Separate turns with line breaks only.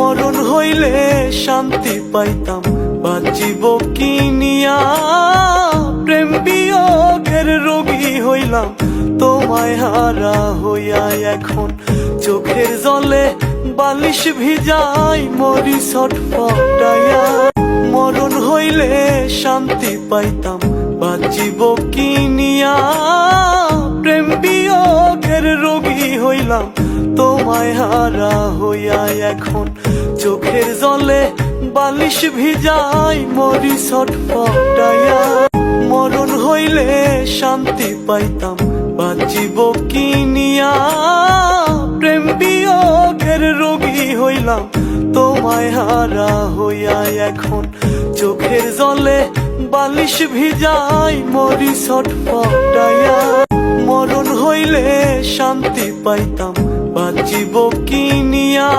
মরণ হইলে শান্তি পাইতাম, বাঁচিব কি নিয়া। প্রেম বিয়োগের রোগী হইলাম, তোমায় হারা হইয়া এখন চোখের জলে বালিশ ভিজাই মরি ছটফটাইয়া। মরণ হইলে শান্তি পাইতাম, বাঁচিব কি নিয়া। প্রেম বিয়োগের রোগী হইলাম, তোমায় হারা হইয়া এখন চোখের জলে বালিশ ভিজাই মরি ছটফটাইয়া। মরণ হইলে শান্তি পাইতাম, বাঁচিব কি নিয়া। প্রেম বিয়োগের রোগী হইলাম, তোমায় হারা হইয়া এখন চোখের জলে বালিশ ভিজাই মরি ছটফটাইয়া। মরণ হইলে শান্তি পাইতাম, বাঁচিব কি নিয়া।